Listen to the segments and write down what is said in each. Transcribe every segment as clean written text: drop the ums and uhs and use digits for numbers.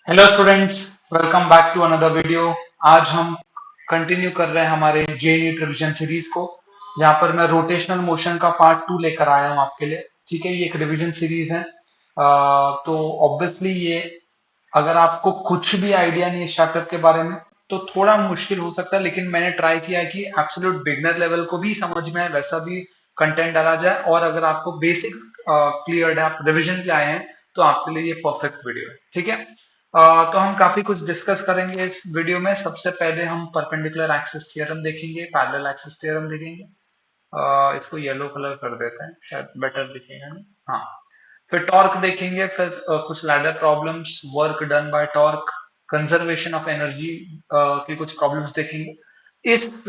Hello students, welcome back to another video. आज हम continue कर रहे हैं हमारे जेईई रिवीजन सीरीज को, जहां पर मैं रोटेशनल मोशन का पार्ट 2 लेकर आया हूं आपके लिए। ठीक है, ये एक रिवीजन सीरीज है। तो ऑब्वियसली ये, अगर आपको कुछ भी आइडिया नहीं है इस चैप्टर के बारे में तो थोड़ा मुश्किल हो सकता है, लेकिन मैंने ट्राई किया है कि एब्सोल्यूट बिगनर लेवल को भी समझ में आए वैसा भी कंटेंट डाला जाए। और अगर आपको बेसिक क्लियर है, आप रिवीजन के आए हैं, तो आपके लिए ये परफेक्ट वीडियो है। ठीक है। तो हम काफी कुछ डिस्कस करेंगे इस वीडियो में। सबसे पहले हम परपेंडिकुलर एक्सिस थ्योरम देखेंगे, पैरेलल एक्सिस थ्योरम देखेंगे। इसको येलो कलर कर देते हैं, शायद बेटर दिखेगा ना। हाँ, फिर टॉर्क देखेंगे, फिर कुछ ladder problems, work done bye torque, conservation of energy की कुछ प्रॉब्लम्स देखेंगे। इस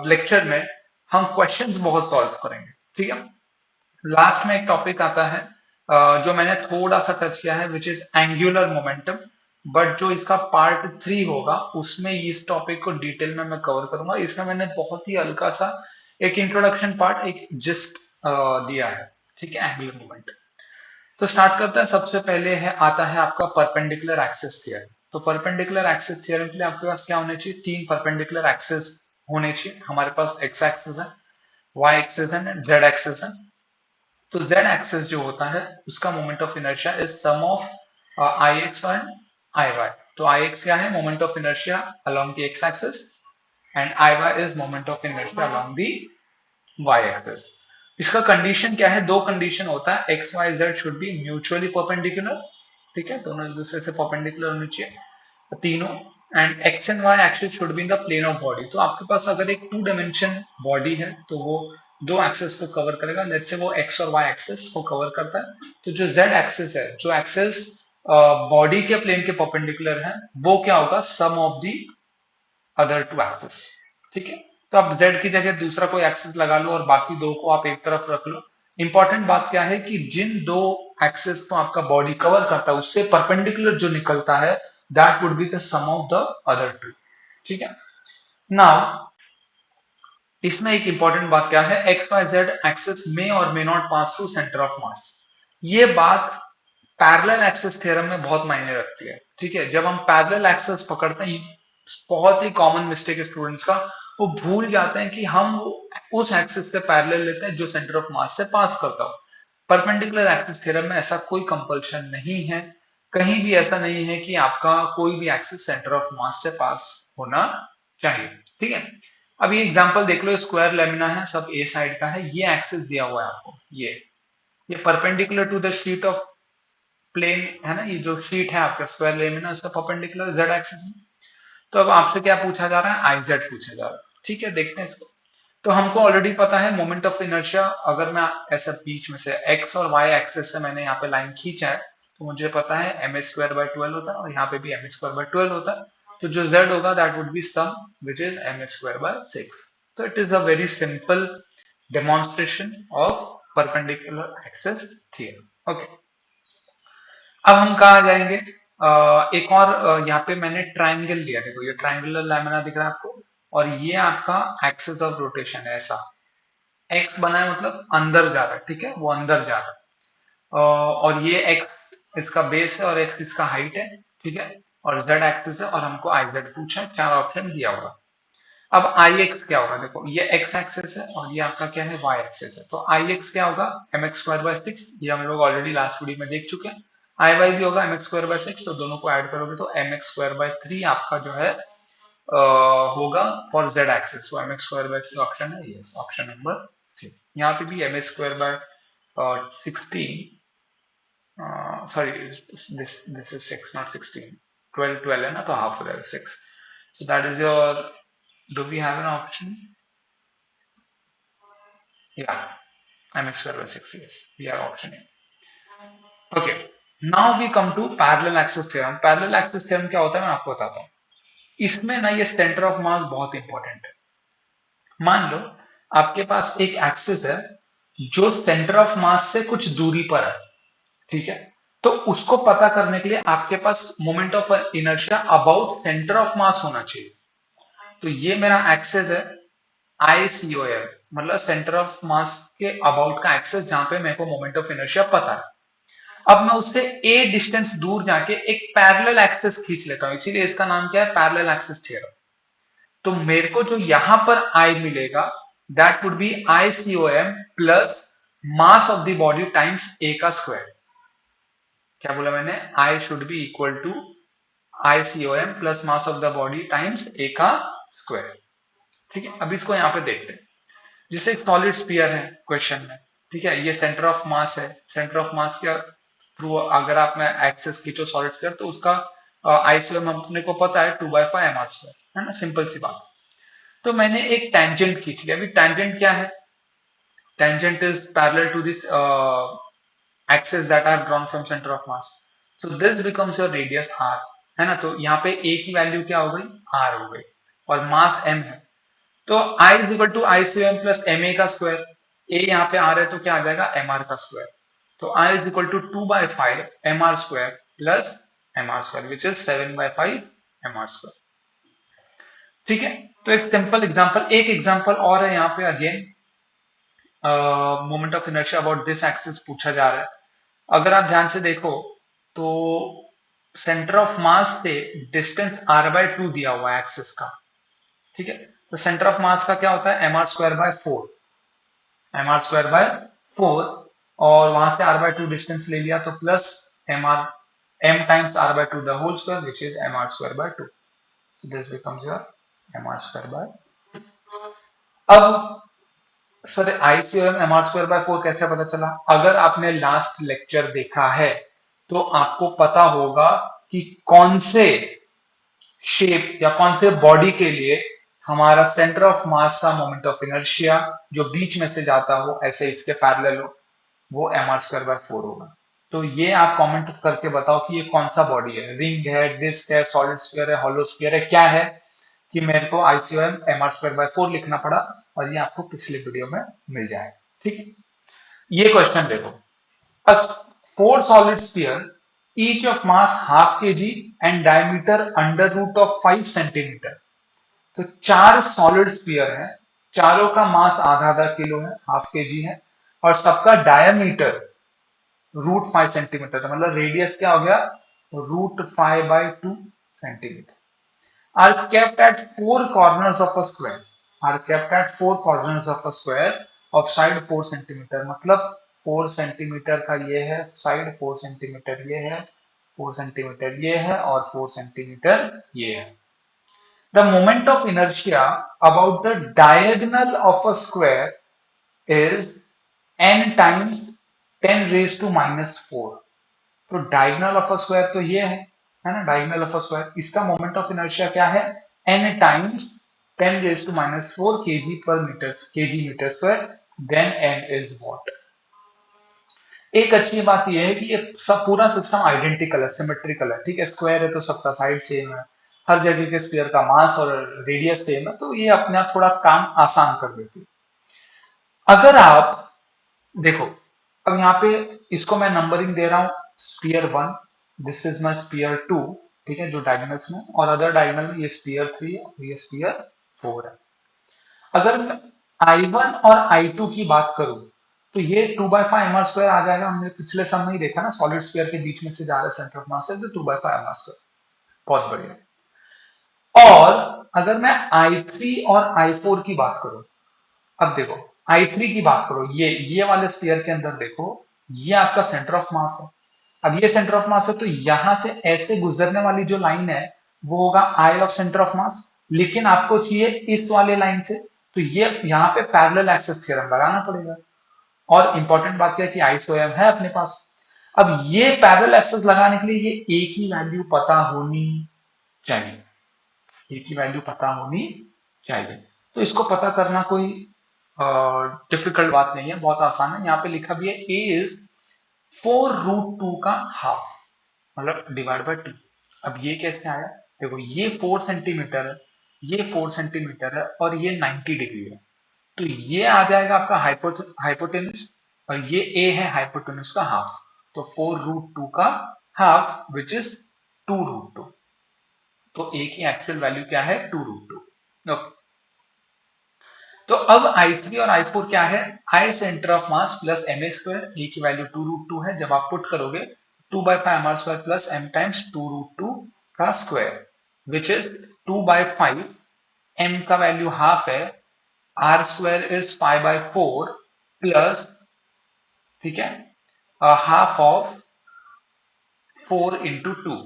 लेक्चर में हम क्वेश्चंस बहुत सॉल्व करेंगे। ठीक है। लास्ट में एक टॉपिक आता है जो मैंने थोड़ा सा टच किया है, which is angular momentum. But जो इसका पार्ट 3 होगा उसमें इस टॉपिक को डिटेल में मैं कवर करूंगा। इसमें मैंने बहुत ही हल्का सा एक इंट्रोडक्शन पार्ट, एक जिस्ट दिया है। ठीक है, एंगुलर मोमेंटम। तो स्टार्ट करते हैं। सबसे पहले है आता है आपका परपेंडिकुलर एक्सिस थ्योरम। तो परपेंडिकुलर एक्सिस थ्योरम के लिए आपके पास क्या होने चाहिए? तीन परपेंडिकुलर एक्सिस होने चाहिए। हमारे पास एक्स एक्सिस है, वाई एक्सिस है, जेड एक्सिस है। तो z एक्सिस जो होता है उसका moment of inertia is sum of I X and I Y. तो आई एक्स क्या है? Moment of inertia along the X axis, and I Y is moment of inertia along the Y axis. इसका condition क्या है? दो condition होता है, X Y Z should be mutually perpendicular. ठीक है, दोनों एक दूसरे से परपेंडिकुलर होने चाहिए तीनों। And X and Y axis should be in the plane of body. तो आपके पास अगर एक टू डायमेंशन बॉडी है तो वो दो एक्सिस को कवर करेगा। लेट्स से वो एक्स और वाई एक्सिस को कवर करता है। तो जो जेड एक्सिस है, जो एक्सिस बॉडी के प्लेन के परपेंडिकुलर है, वो क्या होगा? Sum of the other two axis. ठीक है। तो आप z की जगह दूसरा कोई एक्सिस लगा लो और बाकी दो को आप एक तरफ रख लो। इंपॉर्टेंट बात क्या है कि जिन दो एक्सिस को आपका बॉडी कवर करता है उससे परपेंडिकुलर जो निकलता है, that would be the sum of the other two. ठीक है। नाउ इसमें एक इंपॉर्टेंट बात क्या है? एक्स वाई जेड एक्सिस में और may not pass through centre of मास। ये बात पैरेलल एक्सिस थ्योरम में बहुत मायने रखती है। ठीक है, जब हम पैरेलल एक्सिस पकड़ते हैं, बहुत ही कॉमन मिस्टेक है स्टूडेंट्स का, वो भूल जाते हैं कि हम उस एक्सिस से पैरेलल लेते हैं जो सेंटर ऑफ मास से पास करता हो। परपेंडिकुलर एक्सिस थ्योरम में ऐसा कोई कंपल्शन नहीं है। कहीं भी ऐसा नहीं है कि आपका कोई भी एक्सिस सेंटर ऑफ मास से पास होना चाहिए। ठीक है। अब ये एग्जांपल देख लो, स्क्वायर लेमिना है, सब ए साइड का है, ये एक्सिस दिया हुआ है आपको। ये perpendicular to the sheet of plane है ना। ये जो शीट है आपका स्क्वायर लेमिना, उसका परपेंडिकुलर जेड एक्सिस में। तो अब आपसे क्या पूछा जा रहा है? आई जेड पूछा जा रहा है। ठीक है, देखते हैं इसको। तो हमको ऑलरेडी पता है मोमेंट ऑफ इनर्शिया। अगर मैं ऐसा बीच में से एक्स और वाई एक्सिस से मैंने यहाँ पे लाइन खींचा है, तो मुझे पता है एम ए स्क्वायर बाय 12 होता है, और यहाँ पे भी एम ए स्क्वायर बाय 12 होता है। तो जो जेड होगा that would be sum which is M A square by 6। तो it is a very simple demonstration of perpendicular axis theorem. Okay, अब हम कहा जाएंगे? एक और यहाँ पे मैंने ट्राइंगल लिया। देखो ये ट्राइंगुलर लैमिना दिख रहा है आपको, और ये आपका एक्सिस ऑफ रोटेशन है। ऐसा एक्स बना है मतलब अंदर जा रहा है। ठीक है, वो अंदर जा रहा है। और ये एक्स इसका बेस है और एक्स इसका हाइट है। ठीक है, और जेड एक्सिस है, और हमको आई जेड पूछा है, चार ऑप्शन दिया होगा। अब आई एक्स क्या होगा? देखो ये एक्स एक्सिस है और ये आपका क्या है? वाई एक्सिस है। तो आई एक्स क्या होगा? M X square by 6। ये हम लोग ऑलरेडी लास्ट वीडियो में देख चुके हैं। आई वाई भी होगा एम एक्स स्क्वायर बाय 6। तो दोनों को ऐड करोगे तो एम एक्स स्क्वायर बाय 3 आपका जो है होगा फॉर जेड एक्सिस। तो M X square by 3 option है, ये ऑप्शन नंबर सी। यहाँ पे भी M X square by 16, sorry this is 6 not 16, 12 12 है ना, तो हाफ हो जाएगा 6। So that is your, do we have an option? Yeah, mx square by 6, yes, we have option A. Okay, now we come to parallel axis theorem. Parallel axis theorem क्या होता है मैं आपको बताता हूँ। इसमें ना ये सेंटर ऑफ मास बहुत इंपॉर्टेंट है। मान लो आपके पास एक एक्सिस है जो सेंटर ऑफ मास से कुछ दूरी पर है। ठीक है, तो उसको पता करने के लिए आपके पास moment of inertia about centre of mass होना चाहिए। तो ये मेरा एक्सिस है ICOM, मतलब सेंटर ऑफ मास के अबाउट का एक्सेस, जहां पे मेरे को मोमेंट ऑफ इनर्शिया पता है। अब मैं उससे a डिस्टेंस दूर जाके एक पैरेलल एक्सिस खींच लेता हूं, इसीलिए इसका नाम क्या है, पैरेलल एक्सिस थ्योरम। तो मेरे को जो यहां पर I मिलेगा, that would be ICOM plus mass of the body times a का स्क्वायर। क्या बोला मैंने, I should be equal to ICOM plus mass of the body times a का स्क्वायर। ठीक है, अब इसको यहां पे देखते हैं। जैसे एक सॉलिड स्फीयर है क्वेश्चन में, ठीक है, ये सेंटर ऑफ मास है, सेंटर ऑफ मास के थ्रू अगर आप में एक्सेस खींचो सॉलिड स्फीयर, तो उसका आईसीएम अपने को पता है 2/5 mr², है ना, सिंपल सी बात। तो मैंने एक टेंजेंट खींच लिया। अभी टेंजेंट क्या है, tangent is parallel to this axis that I have drawn from center of mass. So this becomes your radius r, है ना। तो यहाँ पे a की वैल्यू क्या हो गई, r हो गई, और मास m है। तो I is equal to ICM plus M A का स्क्वायर। a यहाँ पे आ रहा है तो क्या आ जाएगा, mr का स्क्वायर। तो I is equal to 2/5 mr square plus mr square which is 7/5 mr square. ठीक है, तो एक सिंपल एग्जांपल, एक एग्जांपल और है यहाँ पे again, moment of inertia about this axis पूछा जा रहा है। अगर आप ध्यान से देखो तो सेंटर ऑफ मास से डिस्टेंस r/2 दिया हुआ है एक्सिस का। ठीक है, तो सेंटर ऑफ मास का क्या होता है, mr²/4, mr²/4, और वहां से r/2 डिस्टेंस ले लिया तो plus m times r/2 the whole square which is mr²/2। so this becomes your mr²/2। अब सर ICOM mr²/4 कैसे पता चला, अगर आपने लास्ट लेक्चर देखा है तो आपको पता होगा कि कौन से शेप या कौन से बॉडी के लिए हमारा सेंटर ऑफ मास का मोमेंट ऑफ इनर्शिया जो बीच में से जाता हो ऐसे इसके पैरेलल हो, वो mr²/4 होगा। तो ये आप कमेंट करके बताओ कि ये कौन सा बॉडी है, रिंग है, डिस्क है, सॉलिड स्फीयर है, हॉलो स्फीयर है, क्या है, कि मेरे को ICOM mr²/4 लिखना पड़ा, और ये आपको पिछले वीडियो में मिल जाएगा। ठीक है, ये क्वेश्चन देखो, a four solid sphere each of mass half kg and diameter under root of 5 centimetre. तो चार सॉलिड स्फीयर है, चारों का मास आधा आधा किलो है, हाफ केजी है, और सबका डायमीटर √5 सेंटीमीटर, मतलब रेडियस क्या हो गया, √5/2 centimetre. are kept at four corners of a square, are kept at four corners of a square of side 4 centimetre, मतलब 4 सेंटीमीटर का ये है साइड, 4 सेंटीमीटर ये है, 4 सेंटीमीटर ये है, और 4 सेंटीमीटर ये है। The moment of inertia about the diagonal of a square is n times 10⁻⁻⁴। तो डायगोनल ऑफ अ स्क्वायर तो ये है ना, डायगोनल ऑफ अ स्क्वायर, इसका मोमेंट ऑफ इनर्शिया क्या है, n टाइम्स 10⁻⁴ kg पर metre, kg metre square, then n is what. एक अच्छी बात यह है कि ये सब पूरा सिस्टम आइडेंटिकल है, सिमेट्रिकल है। ठीक है, स्क्वायर है तो सबका साइड सेम है, हर जगह के स्फीयर का मास और रेडियस सेम है, तो ये अपने आप थोड़ा काम आसान कर देती है। अगर आप देखो, अब यहाँ पे इसको मैं नंबरिंग दे रहा हूं, sphere 1, this is my sphere 2, ठीक है, जो डायगोनल्स में, और अदर डायगोनल में ये स्पीयर 3 है और ये स्पीयर 4 है। अगर मैं I1 और I2 की बात करूं तो ये 2/5 mr² आ जाएगा, हमने पिछले सम में ही देखा ना, सॉलिड स्फीयर के बीच में से जा रहा है सेंटर ऑफ मास से, तो 2/5 mr², बहुत बढ़िया। और अगर मैं I3 और I4 की बात करूं, अब देखो I3 की बात करो, ये वाले स्फीयर के अंदर देखो, ये आपका सेंटर ऑफ मास है। अब ये सेंटर ऑफ मास है तो यहां से ऐसे गुजरने वाली जो लाइन है वो होगा आई ऑफ सेंटर ऑफ मास, लेकिन आपको चाहिए इस वाले लाइन से, तो ये यहां पे पैरेलल एक्सिस थ्योरम लगाना पड़ेगा। और इंपॉर्टेंट बात क्या है कि ICOM है अपने पास। अब ये पैरेलल एक्सिस लगाने के लिए ये ए की वैल्यू पता होनी चाहिए, ए की वैल्यू पता होनी चाहिए। तो इसको पता करना कोई डिफिकल्ट बात नहीं है, बहुत आसान है। यहाँ पे लिखा भी है ए इज 4√2 का हाफ, मतलब डिवाइड बाय 2। अब ये कैसे आया, देखो ये 4 सेंटीमीटर है, ये 4 सेंटीमीटर है, और ये 90 डिग्री है, तो ये आ जाएगा आपका हाइपोटेनस, और ये ए है हाइपोटेनस का हाफ, तो 4√2 का हाफ विच इज 2√2। तो ए की एक्चुअल वैल्यू क्या है, 2√2। ओके, तो अब I3 और I4 क्या है, I centre of mass plus ma square, A की वैल्यू 2√2 है, जब आप पुट करोगे 2/5 mr² plus m times 2√2 का स्क्वायर विच इज 2/5, m का वैल्यू हाफ है, आर स्क्वायर इज 5/4 प्लस, ठीक है, half of 4 into 2,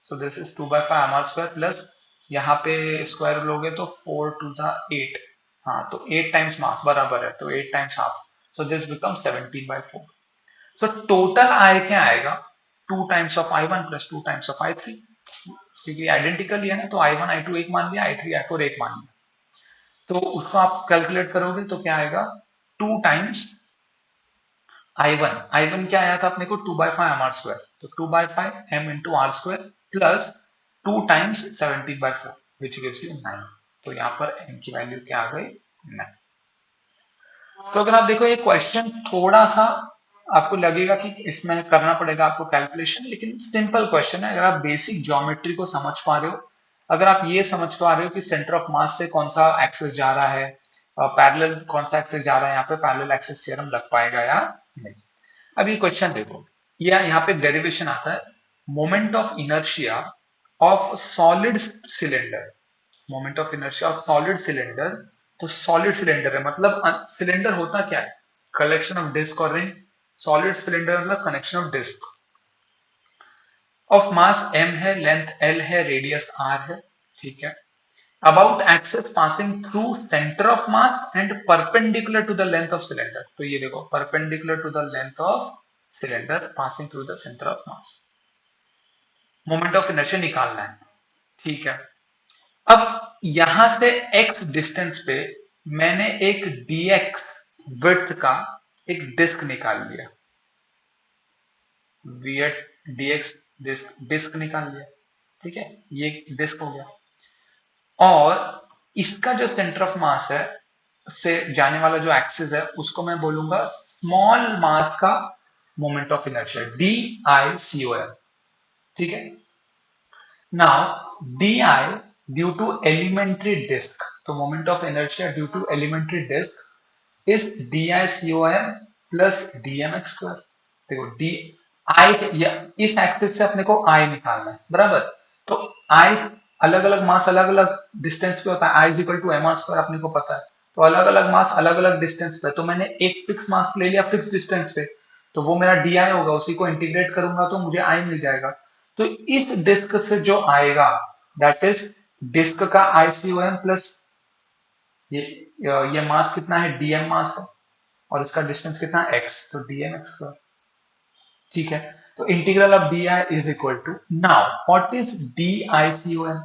so this is 2/5 mr² plus यहाँ पे स्क्वायर लोगे तो 4 2 8, हाँ तो 8 टाइम्स मास बराबर है, तो 8 times half, so this become 17/4। So total I क्या आएगा, 2 times of I1 plus 2 times of I3, क्योंकि आइडेंटिकल है ना, तो I1 I2 एक मान लिया, I3 I4 एक मान लिया, तो उसको आप कैलकुलेट करोगे तो क्या आएगा, 2 टाइम्स I1 क्या आया था अपने को, 2/5 mr², तो 2/5 m into R square plus 2 times 17/4 which gives you 9, तो यहाँ पर m की वैल्यू क्या आ गई, 9। तो अगर आप देखो ये क्वेश्चन थोड़ा सा आपको लगेगा कि इसमें करना पड़ेगा आपको कैलकुलेशन, लेकिन सिंपल क्वेश्चन है, अगर आप बेसिक ज्योमेट्री को समझ पा रहे हो, अगर आप ये समझ पा रहे हो कि सेंटर ऑफ मास से कौन सा एक्सेस जा रहा है, पैरेलल कौन सा एक्सेस जा रहा है, यहाँ पे पैरेलल एक्सेस थ्योरम लग पाएगा या नहीं। अब ये क्वेश्चन देखो, या यहाँ पे डेरिवेशन आता है, moment of inertia of solid cylinder, moment of inertia of solid cylinder, तो सॉलिड सिलेंडर है मतलब सिलेंडर होता क्या है, कलेक्शन ऑफ डिस्क और रिंग, सॉलिड सिलेंडर मतलब connection of disc, of mass m है, लेंथ l है, रेडियस r है, ठीक है, about axis passing through centre of mass and perpendicular to the length of cylinder, तो ये देखो perpendicular to the length of cylinder passing through the centre of mass, moment of inertia निकालना है, ठीक है। अब यहां से x डिस्टेंस पे मैंने एक dx विड्थ का एक डिस्क निकाल लिया, dx डिस्क निकाल लिया, ठीक है, ये डिस्क हो गया, और इसका जो सेंटर ऑफ मास है से जाने वाला जो एक्सिस है उसको मैं बोलूंगा स्मॉल मास का मोमेंट ऑफ इनर्शिया, DICOM, ठीक है। Now, Di due to elementary disk, तो moment of inertia due to elementary disk is DICOM plus DMX square। देखो डी आई या इस एक्सिस से अपने को आई निकालना है, बराबर, तो आई अलग अलग मास अलग अलग डिस्टेंस पे होता है, I is equal to M R square अपने को पता है, तो अलग अलग मास अलग अलग डिस्टेंस पे, तो मैंने एक फिक्स मास ले लिया फिक्स डिस्टेंस पे, तो वो मेरा डी आई होगा, उसी को इंटीग्रेट करूंगा तो मुझे आई मिल जाएगा, तो इस डिस्क से जो आएगा दैट इज डिस्क का आईसीओएम प्लस ये ये मास कितना है, डीएम मास है, और इसका डिस्टेंस कितना है, एक्स, तो डीएम एक्स स्क्वायर, ठीक है। तो integral of D I is equal to, now what is D I C O M,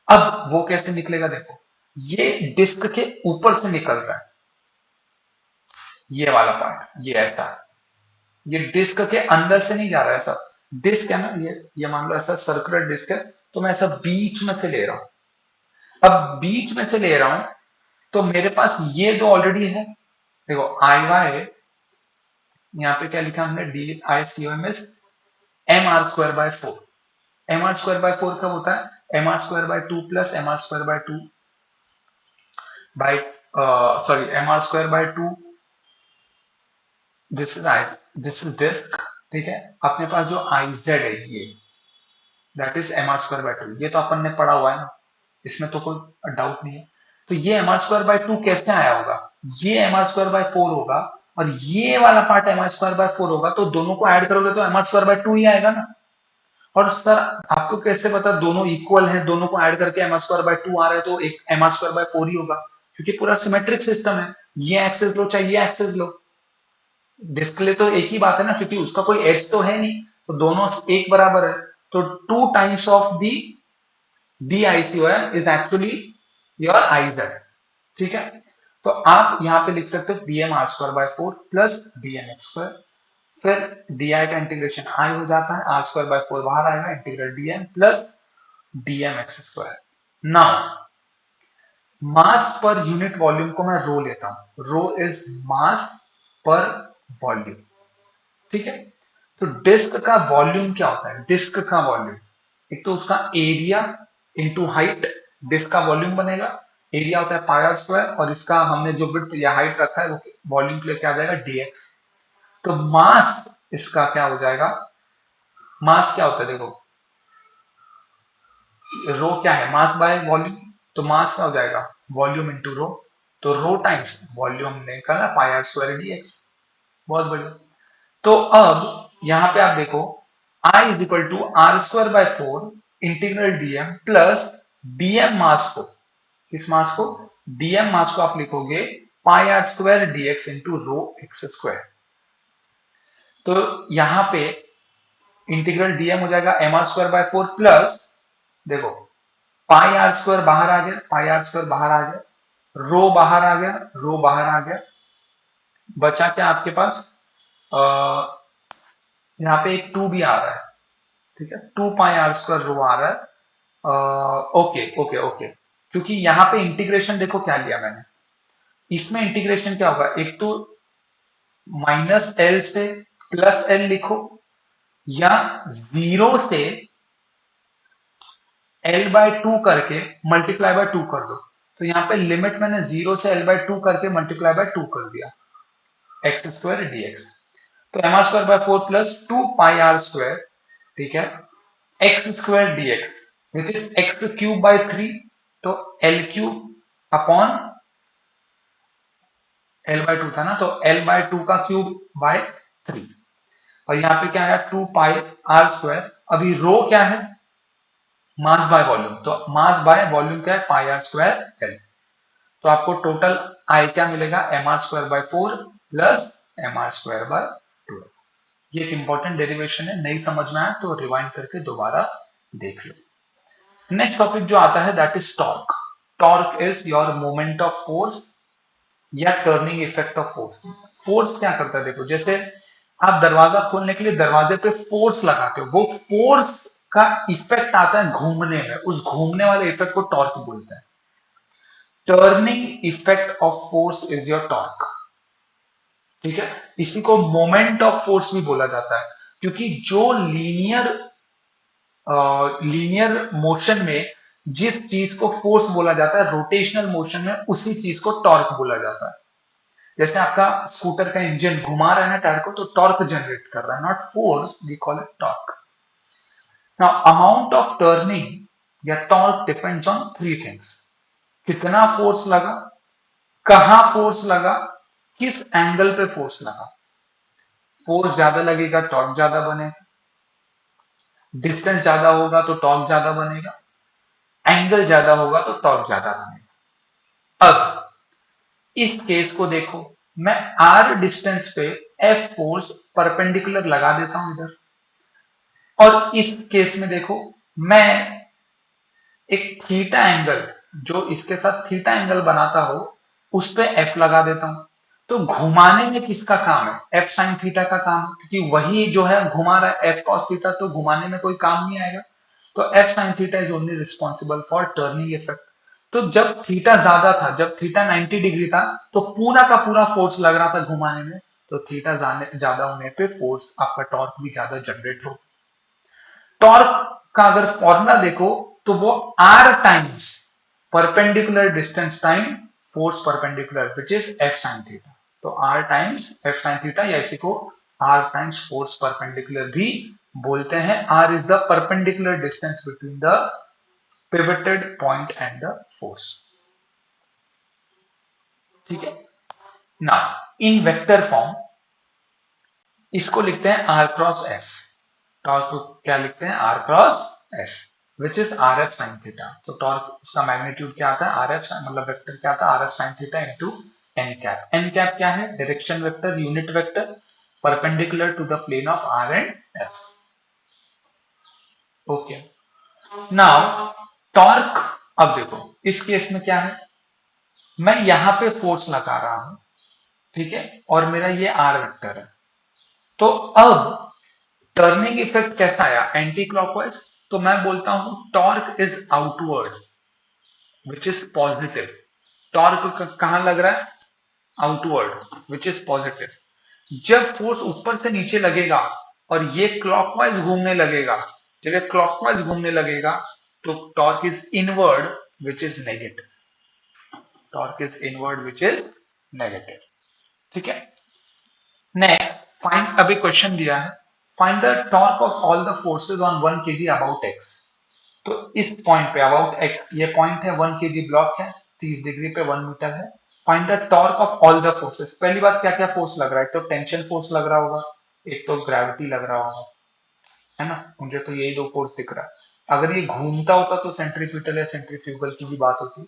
अब वो कैसे निकलेगा, देखो ये डिस्क के ऊपर से निकल रहा है, ये वाला पार्ट ये ऐसा, ये डिस्क के अंदर से नहीं जा रहा है, ऐसा डिस्क है ना, ये मान लो ऐसा सर्कुलर डिस्क है, तो मैं ऐसा बीच में से ले रहा हूं, अब बीच में से ले रहा हूं तो मेरे पास ये दो ऑलरेडी है, देखो आई वाई, यहाँ पे क्या लिखा हमने, D I C O M is M R square by 4, M R square by 4 कब होता है, M R square by 2 plus M R square by 2 by, sorry M R square by 2, this is I, this is disc, ठीक है, अपने पास जो I Z है ये that is M R square by 2, ये तो अपन ने पढ़ा हुआ है ना, इसमें तो कोई डाउट नहीं है, तो ये एम आर स्क्वायर बाय 2 कैसे आया होगा, ये एम आर स्क्वायर बाय 4 होगा और ये वाला part M R square by 4 होगा, तो दोनों को ऐड करोगे तो एम आर स्क्वायर बाय 2 ही आएगा ना, और सर आपको कैसे पता दोनों इक्वल हैं, दोनों को ऐड करके एम आर स्क्वायर बाय 2 आ रहा है, तो एक एम आर स्क्वायर बाय 4 ही होगा, क्योंकि पूरा सिमेट्रिक सिस्टम है, ये एक्सेस लो चाहे ये एक्सेस लो, डिस्प्ले तो एक ही बात है ना, क्योंकि उसका कोई एज तो है नहीं, तो दोनों एक बराबर है, तो 2 times of the DICOM is actually your IZ, ठीक है, तो आप यहां पे लिख सकते हो DM R square by 4 plus DM X square, फिर डी आई का इंटीग्रेशन आई हो जाता है, आर स्क्वायर बाय 4 बाहर आएगा, integral DM plus DM X square. Now mass per unit volume को मैं रो लेता हूं, रो इज मास पर वॉल्यूम, ठीक है, तो डिस्क का वॉल्यूम क्या होता है, डिस्क का वॉल्यूम एक तो उसका एरिया इंटू हाइट, डिस्क का वॉल्यूम बनेगा, एरिया होता है पाई आर स्क्वायर, और इसका हमने जो विड्थ या हाइट रखा है वो वॉल्यूम के लिए क्या आ जाएगा, डीएक्स, तो मास इसका क्या हो जाएगा, मास क्या होता है देखो, रो क्या है, मास बाय वॉल्यूम, तो मास क्या हो जाएगा, वॉल्यूम इंटू रो, तो रो टाइम्स वॉल्यूम ने निकाला पाई आर स्क्वायर डीएक्स। बहुत बढ़िया। तो अब यहां पे आप देखो, I is equal to R square by four integral DM plus DM mass को, किस मास को, डीएम मास को आप लिखोगे pi R square DX into rho X square. तो यहां पे इंटीग्रल डीएम हो जाएगा M R square by four plus, देखो पाई आर स्क्वायर बाहर आ गया, पाई आर स्क्वायर बाहर आ गया, रो बाहर आ गया, रो बाहर आ गया, बचा क्या आपके पास, यहाँ पे एक टू भी आ रहा है, ठीक है, to pi R square rho आ रहा है। ओके ओके ओके, क्योंकि यहाँ पे इंटीग्रेशन देखो क्या लिया मैंने, इसमें इंटीग्रेशन क्या होगा, एक तो माइनस एल से प्लस एल लिखो, या जीरो से एल बाय टू करके मल्टीप्लाई बाय टू कर दो। तो यहाँ पे लिमिट मैंने जीरो से एल बाय टू करके मल्टीप्लाई बाय टू कर दिया, एक्स स्क्वायर डीएक्स। तो M R square by four plus two pi R square, ठीक है, X square DX which is X cube by three, तो L cube upon L by to था ना, तो L by to का cube by three, और यहाँ पे क्या है टू पाई आर स्क्वायर। अभी रो क्या है, मास बाय वॉल्यूम, तो मास बाय वॉल्यूम क्या है, पाई आर स्क्वायर एल। तो आपको टोटल आई क्या मिलेगा, M R square by four plus M R square by two. ये एक इंपॉर्टेंट डेरिवेशन है, नहीं समझ में आया तो रिवाइंड करके दोबारा देख लो। नेक्स्ट टॉपिक जो आता है that is torque. Torque is your moment of force या turning effect of force. Force क्या करता है देखो, जैसे आप दरवाजा खोलने के लिए दरवाजे पे फोर्स लगाते हो, वो फोर्स का इफेक्ट आता है घूमने में, उस घूमने वाले इफेक्ट को टॉर्क बोलते हैं। Turning effect of force is your torque, ठीक है। इसी को मोमेंट ऑफ फोर्स भी बोला जाता है, क्योंकि जो लीनियर मोशन में जिस चीज को फोर्स बोला जाता है, रोटेशनल मोशन में उसी चीज को टॉर्क बोला जाता है। जैसे आपका स्कूटर का इंजन घुमा रहा है ना टायर को, तो टॉर्क जनरेट कर रहा है, not force, we call it torque. Now amount of turning या torque depends on three things, कितना फोर्स लगा, कहां फोर्स लगा, किस एंगल पे फोर्स लगा। फोर्स ज्यादा लगेगा टॉर्क ज्यादा बनेगा, डिस्टेंस ज्यादा होगा तो टॉर्क ज्यादा बनेगा, एंगल ज्यादा होगा तो टॉर्क ज्यादा बनेगा। अब इस केस को देखो, मैं आर डिस्टेंस पे एफ फोर्स परपेंडिकुलर लगा देता हूं इधर, और इस केस में देखो मैं एक थीटा एंगल, जो इसके साथ थीटा एंगल बनाता हो, उस पे एफ लगा देता हूं। तो घुमाने में किसका काम है, एफ साइन थीटा का काम है, क्योंकि वही जो है घुमा रहा है एफ कॉस थीटा, तो घुमाने में कोई काम नहीं आएगा। तो F sine theta is only responsible for turning effect. तो जब थीटा ज्यादा था, जब थीटा 90 डिग्री था, तो पूरा का पूरा फोर्स लग रहा था घुमाने में, तो थीटा ज्यादा होने पे फोर्स आपका टॉर्क भी ज्यादा जनरेट हो। टॉर्क का अगर फॉर्मूला देखो, तो वो R times perpendicular distance time force perpendicular which is F sine theta. तो R times F sine theta, या इसी को आर टाइम्स फोर्स परपेंडिकुलर भी बोलते हैं। R is the perpendicular distance between the pivoted point and the force, ठीक है ना। इन वेक्टर फॉर्म इसको लिखते हैं आर क्रॉस एफ। टॉर्क को क्या लिखते हैं, R cross F which is R F sine theta. तो टॉर्क उसका मैग्नीट्यूड क्या आता है, आर एफ मतलब वेक्टर क्या आता है, R F sine theta into N cap. N cap क्या है, direction vector, unit vector, perpendicular to the plane of R and F. Okay, now torque. अब देखो इस केस में क्या है, मैं यहां पे फोर्स लगा रहा हूं, ठीक है, और मेरा ये आर वेक्टर है। तो अब टर्निंग इफेक्ट कैसा आया, एंटी क्लॉकवाइज। तो मैं बोलता हूं torque is outward which is positive. Torque कहां लग रहा है, आउटवर्ड विच इज पॉजिटिव। जब फोर्स ऊपर से नीचे लगेगा और ये क्लॉकवाइज घूमने लगेगा, जब ये क्लॉकवाइज घूमने लगेगा, तो torque is inward which is negative. Torque is inward which is negative, ठीक है। नेक्स्ट फाइंड, अभी क्वेश्चन दिया है, find the torque of all the forces on 1 kg about x. तो इस पॉइंट पे अबाउट एक्स, ये पॉइंट है, 1 kg ब्लॉक है, 30 डिग्री पे 1 मीटर है। Find the torque of all the forces. पहली बात, क्या क्या फोर्स लग रहा है? एक तो टेंशन फोर्स लग रहा होगा, एक तो ग्रेविटी लग रहा होगा, है ना? मुझे तो यही दो फोर्स दिख रहा है। अगर ये घूमता होता तो सेंट्रीपिटल या सेंट्रीफ्यूगल की भी बात होती।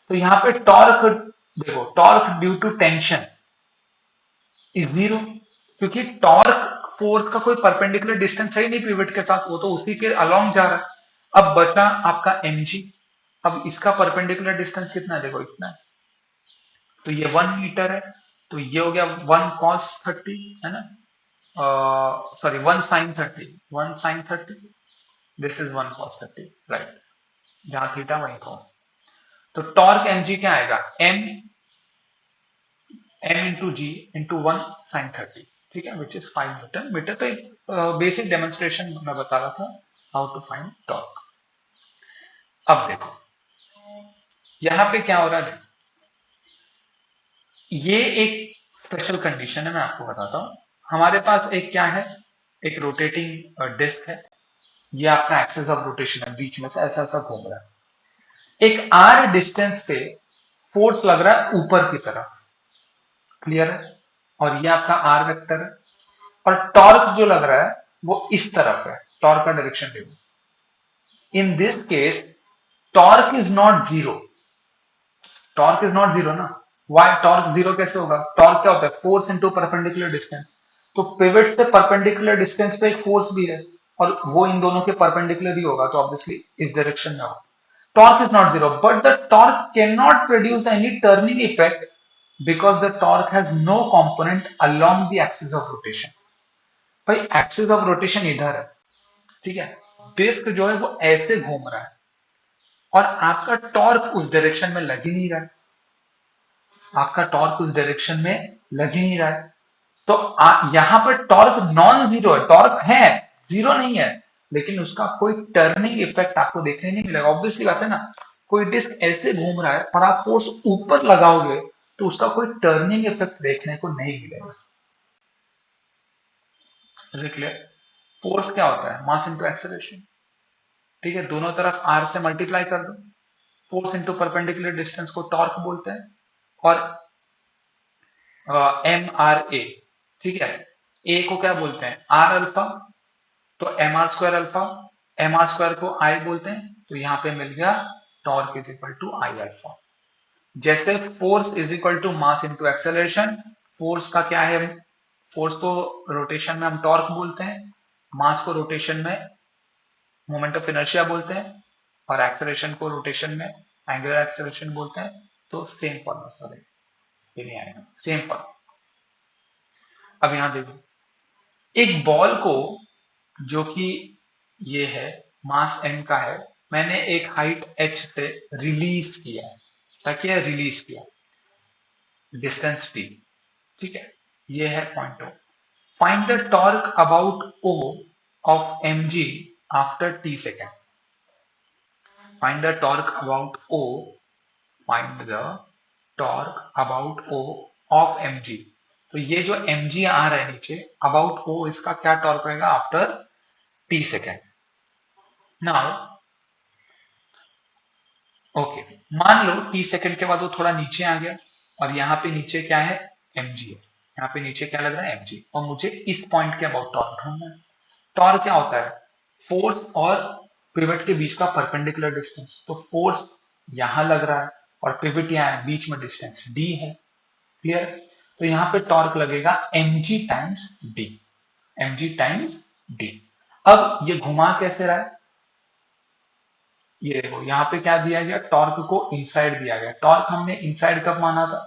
तो यहाँ पे टॉर्क, देखो torque due to tension is zero, क्योंकि टॉर्क फोर्स का कोई परपेंडिकुलर डिस्टेंस है ही नहीं पिवट के साथ, वो तो उसी के अलोंग जा रहा है। अब बचा आपका mg। अब इसका परपेंडिकुलर डिस्टेंस कितना है? देखो इतना है, तो ये 1 मीटर है, तो ये हो गया 1 cos 30, है ना? Sorry 1 sin 30, 1 sin 30, this is 1 cos 30, right? जहां थीटा वही cos। तो टॉर्क mg क्या आएगा? m इंटू जी इंटू 1 sin 30, ठीक है, विच इज 5 न्यूटन मीटर। तो एक बेसिक डेमोन्स्ट्रेशन मैं बता रहा था हाउ टू फाइंड टॉर्क। अब देखो यहां पे क्या हो रहा है, ये एक स्पेशल कंडीशन है, मैं आपको बताता हूं। हमारे पास एक क्या है, एक रोटेटिंग डिस्क है, ये आपका एक्सिस ऑफ रोटेशन है, बीच में से ऐसा ऐसा घूम रहा है। एक आर डिस्टेंस पे फोर्स लग रहा है ऊपर की तरफ, क्लियर है? और ये आपका आर वेक्टर है। और टॉर्क जो लग रहा है वो इस तरफ है, टॉर्क का डायरेक्शन देखो। In this case torque is not zero, torque is not zero ना। वाई टॉर्क जीरो कैसे होगा? टॉर्क क्या होता है? Force into perpendicular distance. तो पिवट से परपेंडिकुलर डिस्टेंस पे एक फोर्स भी है, और वो इन दोनों के परपेंडिकुलर ही होगा, तो ऑब्वियसली इस डायरेक्शन में होगा। Torque is not zero, but the torque cannot produce any turning effect because the torque has no component along the axis of rotation. भाई एक्सिस ऑफ रोटेशन इधर है, ठीक है, डिस्क जो है वो ऐसे घूम रहा है, और आपका टॉर्क उस डायरेक्शन में लग ही नहीं रहा है, आपका टॉर्क उस डायरेक्शन में लग ही नहीं रहा है। तो यहां पर टॉर्क नॉन जीरो है, टॉर्क है, जीरो नहीं है, लेकिन उसका कोई टर्निंग इफेक्ट आपको देखने नहीं मिलेगा। ऑब्वियसली बात है ना, कोई डिस्क ऐसे घूम रहा है और आप फोर्स ऊपर लगाओगे तो उसका कोई टर्निंग इफेक्ट देखने को नहीं मिलेगा। Is it clear? फोर्स क्या होता है? मास इंटू एक्सेलरेशन, ठीक है, दोनों तरफ आर से मल्टीप्लाई कर दो। फोर्स इंटू परपेंडिकुलर डिस्टेंस को टॉर्क बोलते हैं, और एम आर ए, ठीक है, ए को क्या बोलते हैं? आर अल्फा, तो M R square alpha, M R square को आई बोलते हैं, तो यहां पे मिल गया torque is equal to I alpha. जैसे force is equal to mass into acceleration, force का क्या है? फोर्स को रोटेशन में हम टॉर्क बोलते हैं, मास को रोटेशन में मोमेंट ऑफ इनर्शिया बोलते हैं, और एक्सेलरेशन को रोटेशन में एंगुलर एक्सेलरेशन बोलते हैं। तो सेम फॉर्मूला, सॉरी ये नहीं आएगा, सेम फॉर्मूला। अब यहां देखो, एक बॉल को, जो कि ये है, मास m का है, मैंने एक हाइट h से रिलीज किया है, ताकि रिलीज किया, डिस्टेंस t, ठीक है, ये है point O. Find the torque about o of mg after t second. Find the torque about o, find the torque about o of mg। तो ये जो mg आ रहा है नीचे, अबाउट o, इसका क्या टॉर्क रहेगा after t second. Now okay, मान लो टी सेकंड के बाद वो थोड़ा नीचे आ गया, और यहाँ पे नीचे क्या है? mg है, यहाँ पे नीचे क्या लग रहा है? mg, और मुझे इस पॉइंट के अबाउट टॉर्क ढूंढना है। टॉर्क क्या होता है? फोर्स और पिवट के बीच का परपेंडिकुलर डिस्टेंस। तो फोर्स यहां लग रहा है और पिवट यहाँ है, बीच में डिस्टेंस d है, क्लियर? तो यहाँ पे टॉर्क लगेगा mg times d, mg times d। अब ये घुमा कैसे रहा है? ये देखो यहाँ पे क्या दिया गया? टॉर्क को इनसाइड दिया गया। टॉर्क हमने इनसाइड कब माना था?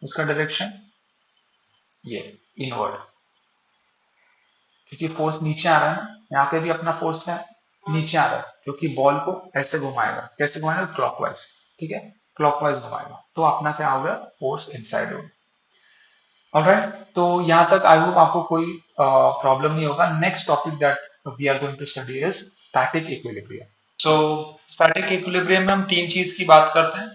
उसका डायरेक्शन ये इनवर्ड, क्योंकि फोर्स नीचे आ रहा है ना, यहाँ पे भी अपना फोर्स है, नीचे आ रहा है, जो कि बॉल को ऐसे घुमाएगा। कैसे घुमाएगा? क्लॉकवाइज, ठीक है, क्लॉकवाइज घुमाएगा, तो अपना क्या होगा? फोर्स इनसाइड होगा। ऑलराइट, तो यहाँ तक आई होप आपको कोई प्रॉब्लम नहीं होगा। Next topic that we are going to study is static equilibrium. So static equilibrium में हम तीन चीज की बात करते हैं,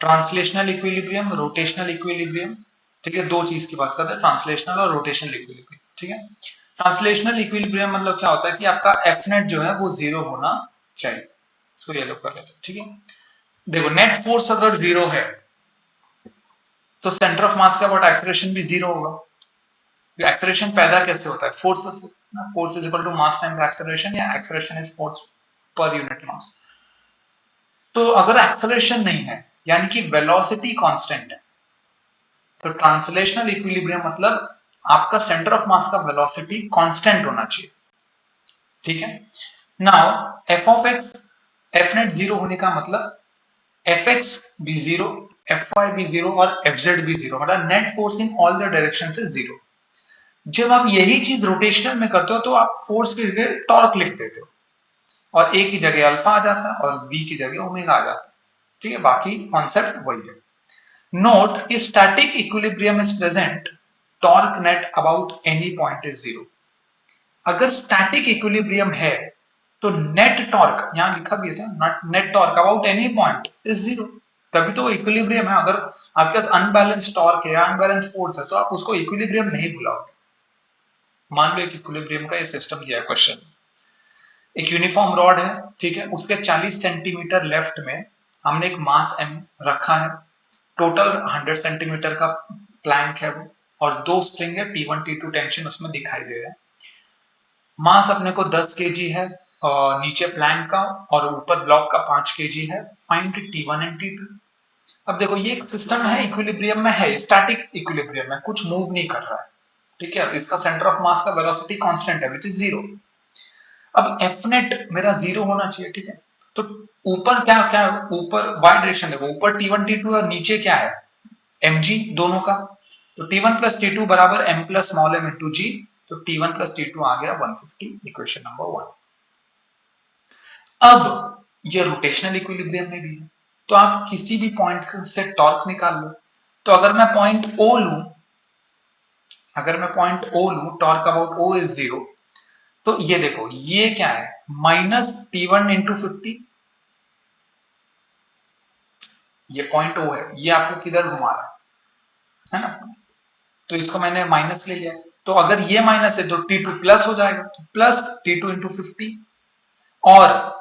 ट्रांसलेशनल इक्विलिब्रियम, रोटेशनल इक्विलिब्रियम, ठीक है, दो चीज की बात करते हैं, ट्रांसलेशनल और रोटेशनल इक्विलिब्रियम, ठीक है। ट्रांसलेशनल इक्विलिब्रियम मतलब क्या होता है कि आपका एफ नेट जो है वो जीरो होना चाहिए। इसको ये लोग कर लेते हैं, ठीक है। देखो नेट फोर्स अगर जीरो है तो सेंटर ऑफ मास का अबाउट एक्सेलरेशन भी जीरो होगा। एक्सेलरेशन पैदा कैसे होता है? Force is equal to mass times acceleration, या acceleration is force per unit mass. तो अगर एक्सेलरेशन नहीं है यानी कि वेलोसिटी कांस्टेंट है, तो ट्रांसलेशनल इक्विलिब्रियम मतलब आपका सेंटर ऑफ मास का वेलोसिटी कांस्टेंट होना चाहिए, ठीक है। Now F of x, F net zero होने का मतलब एफ एक्स भी जीरो, एफ वाई भी जीरो और एफ जेड भी जीरो, मतलब net force in all the direction से जीरो। जब आप यही चीज रोटेशनल में करते हो तो आप फोर्स की जगह टॉर्क लिख देते हो, और ए की जगह अल्फा आ जाता है और बी की जगह ओमेगा आ जाता है, ठीक है। बाकी कॉन्सेप्ट वही है। Note if static equilibrium is present, torque net about any point is zero। अगर स्टैटिक इक्विलिब्रियम है तो नेट टॉर्क, यहां लिखा भी था net torque about any point is zero, तभी तो इक्विलिब्रियम है। अगर आपके पास अनबैलेंस टॉर्क है या अनबैलेंस फोर्स है तो आप उसको इक्विलिब्रियम नहीं बुलाओगे। मान लो एक इक्विलिब्रियम का ये सिस्टम दिया है क्वेश्चन, एक यूनिफॉर्म रॉड है, ठीक है, उसके 40 सेंटीमीटर लेफ्ट में हमने एक मास एम रखा है, टोटल 100 सेंटीमीटर का प्लैंक है वो, और दो स्प्रिंग है T1 T2 टेंशन उसमें दिखाई दे रहा है। मास अपने को 10 केजी है नीचे प्लैंक का, और ऊपर ब्लॉक का 5 केजी है। Find T1 and T2। अब देखो ये एक सिस्टम है, इक्विलिब्रियम में है, स्टैटिक इक्विलिब्रियम में कुछ मूव नहीं कर रहा है, ठीक है। इसका सेंटर ऑफ मास का वेलोसिटी कांस्टेंट है विच इज जीरो। अब एफ नेट मेरा जीरो होना चाहिए, ठीक है। तो ऊपर क्या क्या, ऊपर वाई डायरेक्शन देखो, ऊपर T1 T2 और नीचे क्या है, mg दोनों का। तो T1 प्लस T2 बराबर m plus small m into G. तो T1 प्लस T2 आ गया 150, इक्वेशन नंबर 1। अब ये रोटेशनल इक्विलिब्रियम में भी है, तो आप किसी भी पॉइंट से टॉर्क निकाल लो। तो अगर मैं पॉइंट O लूं, अगर मैं पॉइंट O लूं, torque about O is zero, तो ये देखो ये क्या है, माइनस T1 इंटू 50। ये पॉइंट O है, ये आपको किधर घुमा रहा है ना, तो इसको मैंने माइनस ले लिया। तो अगर ये माइनस है तो T2 प्लस हो जाएगा, तो प्लस T2 इंटू 50। और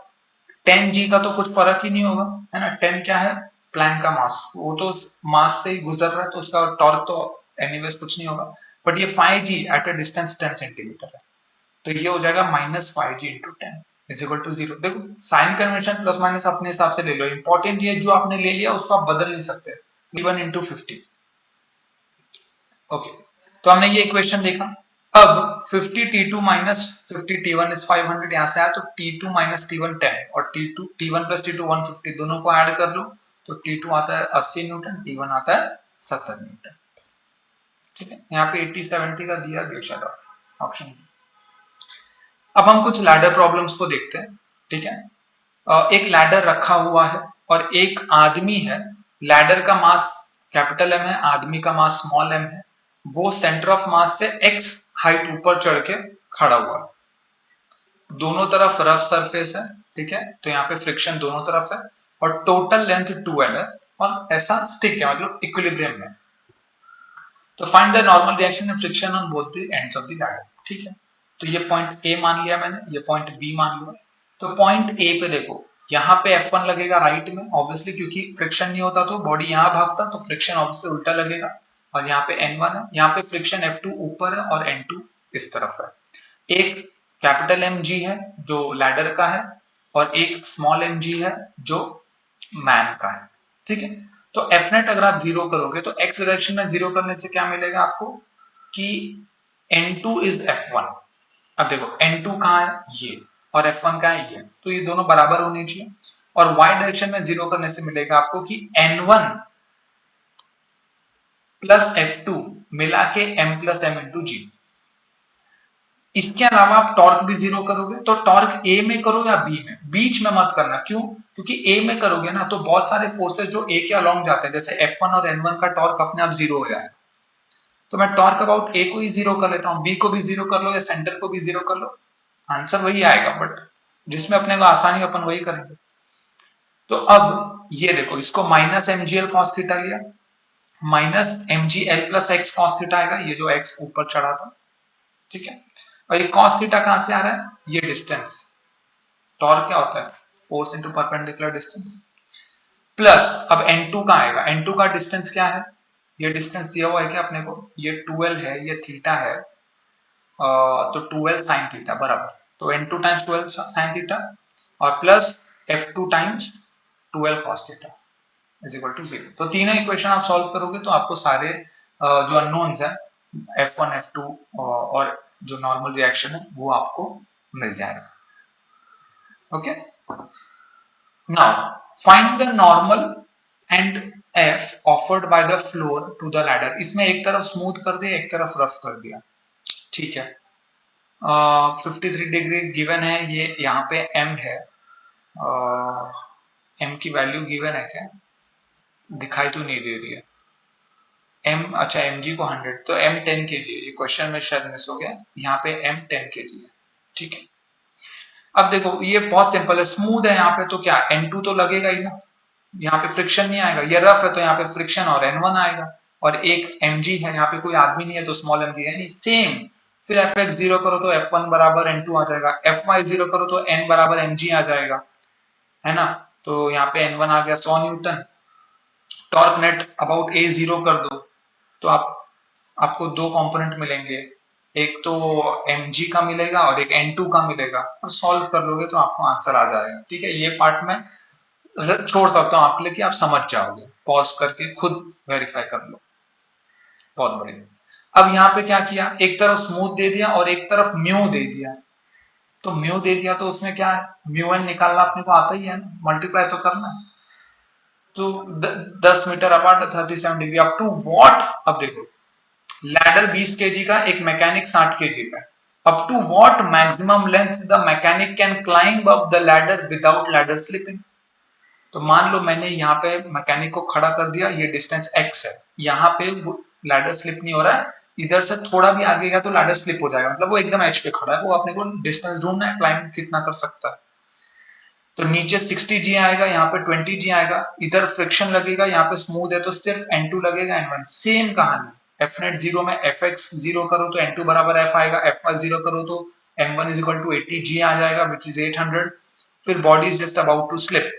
10g का तो कुछ फर्क ही नहीं होगा, है ना। 10 क्या है, प्लैंक का मास, वो तो मास से ही गुजर रहा है तो उसका टॉर्क तो एनीवेज कुछ नहीं होगा। बट ये 5g at a distance 10 centimetre है, तो ये हो जाएगा minus 5g into 10 is equal to zero. देखो साइन कन्वेंशन प्लस माइनस अपने हिसाब से ले लो, इंपॉर्टेंट ये जो आपने ले लिया उसको आप बदल नहीं सकते। T1 into 50, okay. तो हमने ये इक्वेशन देखा। अब 50 T2 माइनस 50 T1 इज 500, यहां से आया तो T2 माइनस T1 10, और T2 T1 प्लस T2 150, दोनों को ऐड कर लो तो T2 आता है 80 न्यूटन, T1 आता है 70 न्यूटन, ठीक है। यहाँ पे 80 70 का दिया बेशक ऑप्शन। अब हम कुछ लैडर प्रॉब्लम्स को देखते हैं, ठीक है। एक लैडर रखा हुआ है और एक आदमी है, लैडर का मास कैपिटल एम है, आदमी का मास स्मॉल एम है, वो सेंटर ऑफ मास से एक्स हाइट ऊपर चढ़ के खड़ा हुआ है, दोनों तरफ रफ सरफेस है, ठीक है। तो यहाँ पे फ्रिक्शन दोनों तरफ है और टोटल लेंथ 2l है, और ऐसा स्टिक है मतलब इक्विलिब्रियम में। तो find the normal reaction and friction on both the ends of the ladder, ठीक है। तो ये पॉइंट ए मान लिया मैंने, ये पॉइंट बी मान लिया। तो पॉइंट ए पे देखो, यहाँ पे F1 लगेगा राइट में ऑब्वियसली, क्योंकि फ्रिक्शन नहीं होता तो बॉडी यहाँ भागता, तो फ्रिक्शन ऑब्वियसली उल्टा लगेगा। और यहाँ पे N1 है, यहाँ पे फ्रिक्शन F2 ऊपर है और N2 इस तरफ है। एक कैपिटल mg है जो लैडर का है, और एक स्मॉल mg है जो मैन का है, ठीक है। तो एफ नेट अगर आप जीरो करोगे तो एक्स डायरेक्शन में जीरो करने से क्या मिलेगा आपको कि N2 इज F1। अब देखो N2 कहाँ है, ये, और F1 कहाँ है, ये, तो ये दोनों बराबर होने चाहिए। और y डायरेक्शन में जीरो करने से मिलेगा आपको कि N1 प्लस F2 मिला के m प्लस m इंटू जी। इसके अलावा आप टॉर्क भी जीरो करोगे तो टॉर्क ए में करो या बी में, बीच में मत करना। क्यों? क्योंकि ए में करोगे ना तो बहुत सारे फोर्सेस जो ए के अलोंग जाते हैं, जैसे F1 और N1 का टॉर्क अपने आप जीरो हो जाएगा। तो मैं टॉर्क अबाउट ए को ही जीरो कर लेता हूं, बी को भी जीरो कर लो या सेंटर को भी जीरो कर लो, आंसर वही आएगा, बट जिसमें अपने को आसानी अपन वही करेंगे। तो अब ये देखो, इसको माइनस एमजीएल कॉस थीटा लिया, minus MGL plus x cos theta आएगा, ये जो एक्स ऊपर चढ़ा था, ठीक है। और ये cos थीटा कहां से आ रहा है, ये डिस्टेंस, टॉर्क क्या होता है, force into perpendicular distance, plus अब n2 का आएगा, n2 का डिस्टेंस क्या है, ये डिस्टेंस दिया हुआ है क्या अपने को, ये 12 है, ये थीटा है, तो 12 साइन थीटा बराबर, तो n2 टाइम्स 12 साइन थीटा और plus f2 times 12 cos theta is equal to 0। तो तीनों इक्वेशन आप सॉल्व करोगे तो आपको सारे जो अननोन्स है f1 f2 और जो नॉर्मल रिएक्शन है वो आपको मिल जाएगा। Okay, now find the normal and f afforded by the floor to the ladder. इसमें एक तरफ स्मूथ कर दिया, एक तरफ रफ कर दिया, ठीक है। 53 डिग्री गिवन है, ये यहाँ पे m है, m की वैल्यू गिवन है क्या, दिखाई तो नहीं दे रही है, m अच्छा mg को 100, तो m 10 kg है, ये क्वेश्चन में शायद मिस हो गया, यहाँ पे m 10 kg है, ठीक है। अब देखो ये बहुत सिंपल है, स्मूथ है यहाँ पे तो क्या n2 तो लगेगा ही ना, यहाँ पे फ्रिक्शन नहीं आएगा, ये रफ है तो यहाँ पे फ्रिक्शन और n1 आएगा, और एक mg है, यहाँ पे कोई आदमी नहीं है तो स्मॉल mg है नहीं, सेम। फिर fx जीरो करो तो f1 बराबर n2 आ जाएगा, fy जीरो करो तो n बराबर mg आ जाएगा, है ना। तो यहाँ पे n1 आ गया 100 Newton. Torque net about a zero कर दो तो आपको दो कंपोनेंट मिलेंगे, एक तो mg का मिलेगा और एक n2 का मिलेगा, और सॉल्व कर लोगे तो आपको आंसर आ जाएगा, ठीक है। ये पार्ट में छोड़ सकता हूं आपके लिए कि आप समझ जाओगे, पॉज करके खुद वेरीफाई कर लो, बहुत बढ़िया। अब यहाँ पे क्या किया, एक तरफ स्मूथ दे दिया और एक तरफ म्यू दे दिया, तो म्यू दे दिया तो उसमें क्या है, म्यू एन निकालना अपने को आता ही है ना, मल्टीप्लाई तो करना है, तो 10 metre apart 37 degree up to what, अब देखो लैडर 20 केजी का, एक मैकेनिक 60 केजी का, up to what maximum length the mechanic can climb up the ladder without ladder slipping. तो मान लो मैंने यहाँ पे मैकेनिक को खड़ा कर दिया, ये डिस्टेंस x है, यहाँ पे लैडर स्लिप नहीं हो रहा है, इधर से थोड़ा भी आगे गया तो लैडर स्लिप हो जाएगा, मतलब वो एकदम एज पे खड़ा है, वो अपने को डिस्टेंस ढूंढना है, क्लाइंब कितना कर सकता है। तो नीचे 60 जी आएगा, यहाँ पे 20 जी आएगा, इधर फ्रिक्शन लगेगा, यहाँ पे स्मूथ है तो सिर्फ n2 लगेगा, n1 सेम कहानी। f नेट जीरो में fx जीरो करो तो n2 बराबर f आएगा, fy जीरो करो तो m1 is equal to 80 g आ जाएगा विच इज 800। फिर body is just about to slip,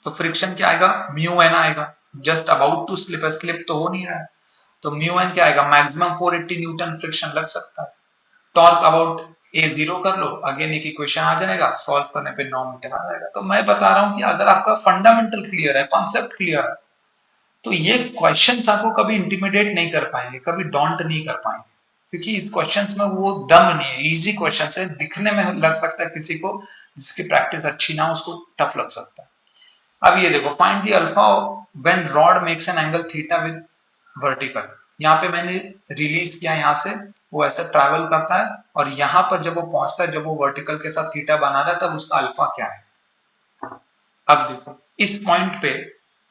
तो फ्रिक्शन क्या आएगा, म्यू एन आएगा, जस्ट अबाउट टू स्लिप है, स्लिप तो हो नहीं रहा है, तो म्यू एन क्या आएगा, मैक्सिमम 480 न्यूटन फ्रिक्शन लग सकता है। टॉर्क अबाउट ए जीरो कर लो, अगेन एक इक्वेशन आ जाएगा, सॉल्व करने पे 9 मीटर आ जाएगा। तो मैं बता रहा हूं कि अगर आपका फंडामेंटल क्लियर है, कॉन्सेप्ट क्लियर है, तो ये क्वेश्चंस आपको कभी इंटिमिडेट नहीं कर पाएंगे, कभी डॉन्ट नहीं कर पाएंगे, क्योंकि इस क्वेश्चंस में वो दम नहीं है, इजी क्वेश्चंस है, दिखने में लग सकता है किसी को जिसकी प्रैक्टिस अच्छी ना हो उसको टफ लग सकता है। अब ये देखो, find the alpha when rod makes an angle theta with vertical. यहाँ पे मैंने रिलीज किया, यहाँ से वो ऐसे ट्रैवल करता है, और यहाँ पर जब वो पहुंचता है, जब वो वर्टिकल के साथ थीटा बना रहा है, तब उसका अल्फा क्या है। अब देखो इस पॉइंट पे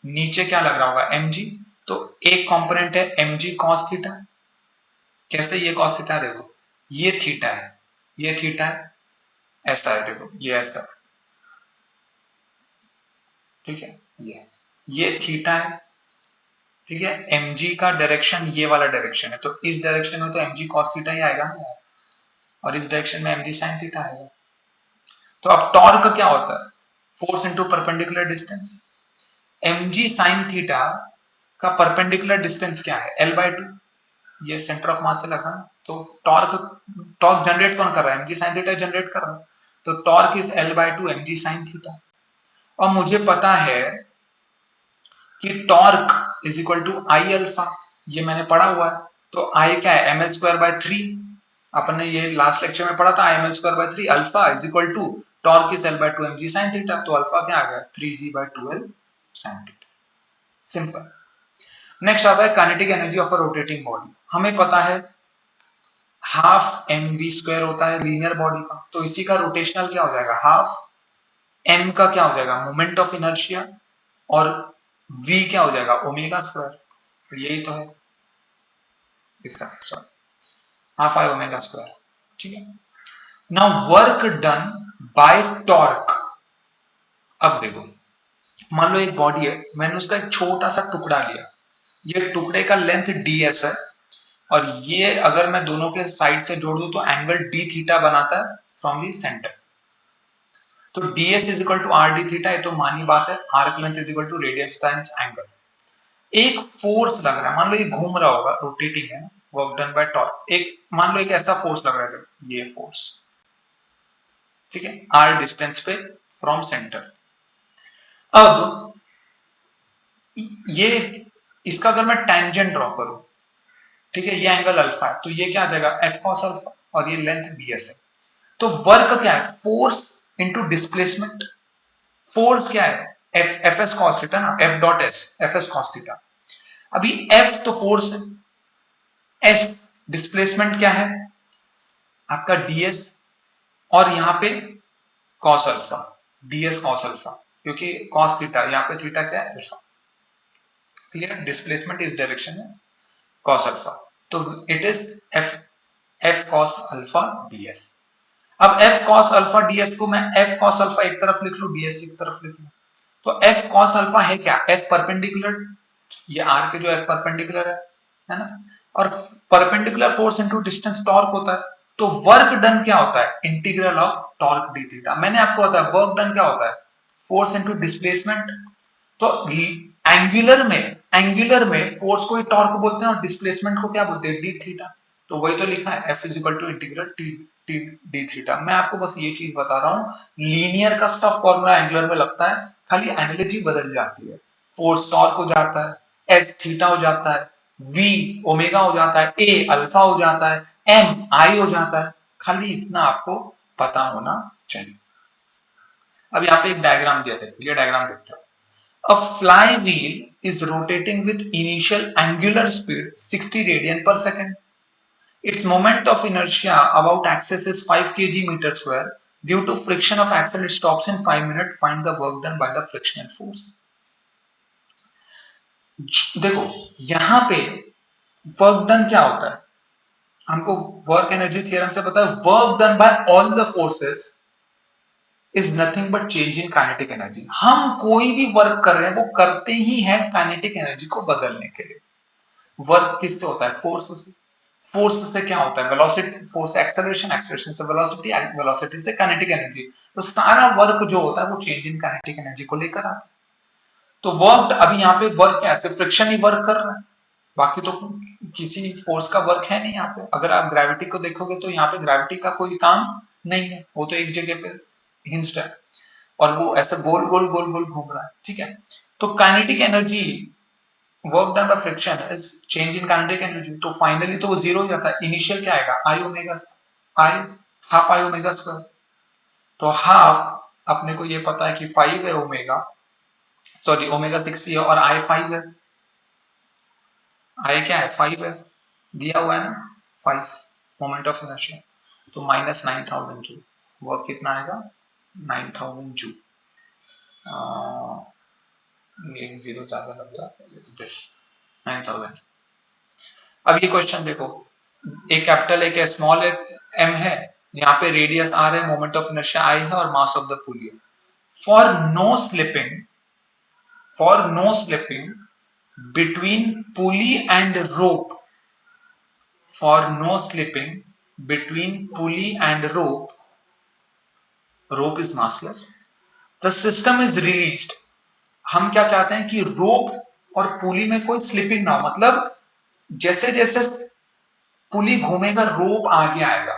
नीचे क्या लग रहा होगा, mg, तो एक कंपोनेंट है mg cos थीटा, कैसे ये cos थीटा, देखो ये थीटा है, ये थीटा है, ऐसा है, देखो ये ऐसा, ठीक है, ये थीटा है, ठीक है। mg का डायरेक्शन ये वाला डायरेक्शन है, तो इस डायरेक्शन में तो mg cos थीटा ही आएगा ना, और इस डायरेक्शन में mg sin थीटा आएगा। तो अब टॉर्क क्या होता है, force into perpendicular distance, mg sin theta का परपेंडिकुलर डिस्टेंस क्या है, l/2, ये सेंटर ऑफ मास से लगा, तो टॉर्क, टॉर्क जनरेट कौन कर रहा है, mg sin थीटा जनरेट कर रहा है, तो torque is l/2 mg sin theta. और मुझे पता है कि torque is equal to I alpha, ये मैंने पढ़ा हुआ है, तो आई क्या है, एम एल स्क्वायर बाय 3, अपने ये लास्ट लेक्चर में पढ़ा था, I M L square by 3, alpha is equal to torque is l/2 mg sin theta, तो अल्फा क्या आ गया, 3g/2l sin theta, simple. Next आता है kinetic energy of a rotating body. हमें पता है हाफ एम वी स्क्वायर होता है लीनियर बॉडी का, तो इसी का रोटेशनल क्या हो जाएगा, हाफ एम का क्या हो जाएगा, मोमेंट ऑफ इनर्शिया, और v क्या हो जाएगा, ओमेगा स्क्वायर, तो यही तो है, हाफ आई ओमेगा स्क्वायर, ठीक है। Now work done bye torque. अब देखो मान लो एक बॉडी है, मैंने उसका एक छोटा सा टुकड़ा लिया, ये टुकड़े का लेंथ ds है, और ये अगर मैं दोनों के साइड से जोड़ दूं तो एंगल डी थीटा बनाता है फ्रॉम दी सेंटर। तो ds is equal to R D theta, ये तो मानी बात है। Arc length is equal to radius times angle. एक फोर्स लग रहा है, मान लो ये घूम रहा होगा, रोटेटिंग है, वर्क डन बाय टॉर्क। एक मान लो एक ऐसा फोर्स लग रहा है, ये फोर्स, ठीक है, आर डिस्टेंस पे फ्रॉम सेंटर। अब ये इसका अगर मैं टेंजेंट ड्रॉ करूं, ठीक है, ये एंगल अल्फा है, तो ये क्या आ जाएगा एफ कॉस अल्फा, और ये लेंथ ds है। तो वर्क क्या है, फोर्स इंटू डिस्प्लेसमेंट। फोर्स क्या है, एफ एस कॉस थीटा ना, F dot S, F S cos theta. अभी एफ तो फोर्स है, एस डिस्प्लेसमेंट क्या है आपका ds, और यहां पे cos alpha, ds cos alpha, क्योंकि कॉस थीटा, यहाँ पे थीटा क्या है अल्फा। क्लियर, डिस्प्लेसमेंट इस डायरेक्शन में कॉस अल्फा, तो it is F F cos alpha ds। अब एफ कॉस अल्फा ds को मैं एफ कॉस अल्फा एक तरफ लिख लू, ds एक तरफ लिख लू। तो एफ कॉस अल्फा है क्या, एफ परपेंडिकुलर, ये आर के जो एफ परपेंडिकुलर है ना, और perpendicular force into distance torque होता है। तो वर्क डन क्या होता है, integral of torque D theta. मैंने आपको बताया वर्क डन क्या होता है, फोर्स इनटू डिस्प्लेसमेंट। तो एंगुलर में फोर्स को ही टॉर्क बोलते हैं और डिस्प्लेसमेंट को क्या बोलते हैं, डी थीटा। तो वही तो लिखा है, F is equal to integral T T D theta. मैं आपको बस ये चीज बता रहा हूँ, लीनियर का सब फॉर्मूला एंगुलर में लगता है, खाली एनालॉजी बदल जाती है। फोर्स टॉर्क हो जाता है, एस थीटा हो जाता है, वी ओमेगा हो जाता है, ए अल्फा हो जाता है, एम आई हो जाता है। खाली इतना आपको पता होना चाहिए। अब यहाँ पे एक डायग्राम दिया था, ये डायग्राम देखते हैं। A flywheel is rotating with initial angular speed 60 radian per second. Its moment of inertia about axis is 5 kg meter square. Due to friction of axle, it stops in 5 minutes. Find the work done by the frictional force. देखो यहां पे work done क्या होता है, हमको work energy theorem से पता है, work done bye all the forces is nothing but change in kinetic energy. हम कोई भी वर्क कर रहे हैं वो करते ही हैं काइनेटिक एनर्जी को बदलने के लिए। वर्क किससे होता है, फोर्स से। फोर्स से क्या होता है, वेलोसिटी, फोर्स एक्सेलरेशन, एक्सेलरेशन से वेलोसिटी, वेलोसिटी से काइनेटिक एनर्जी। तो सारा वर्क जो होता है वो चेंज इन काइनेटिक एनर्जी को लेकर आता है। तो वर्क, अभी यहाँ पे वर्क क्या है, फ्रिक्शन ही वर्क कर रहा है, बाकी तो किसी फोर्स का वर्क है नहीं यहाँ पे। अगर आप ग्रेविटी को देखोगे तो यहाँ पे ग्रेविटी का कोई काम नहीं है, वो तो एक जगह पे हिंज्ड है, और वो ऐसा गोल गोल गोल गोल घूम रहा है, ठीक है। तो kinetic energy, work done by friction is change in kinetic energy. तो फाइनली तो वो जीरो हो जाता है। इनिशियल क्या आएगा, I omega, I half I omega square. तो हाफ अपने को ये पता है कि 5 है ओमेगा, सॉरी ओमेगा 60 है, और आई 5 है। आई क्या है, 5 है, दिया हुआ है ना 5, मोमेंट ऑफ इनर्शिया। तो माइनस 9000 जूल, वर्क कितना आएगा 9000 जूल। एक जीरो ज्यादा लग जाता है, दिस 9000। अब ये क्वेश्चन देखो, एक कैपिटल एक स्मॉल एम है, यहाँ पे रेडियस आर है, मोमेंट ऑफ इनर्शिया आई है, और मास ऑफ द पुली है। For no slipping, for no slipping between pulley and rope, for no slipping between pulley and rope, rope is massless, the system is released. हम क्या चाहते हैं कि रोप और पुली में कोई स्लिपिंग ना हो, मतलब जैसे जैसे पुली घूमेगा रोप आगे आएगा,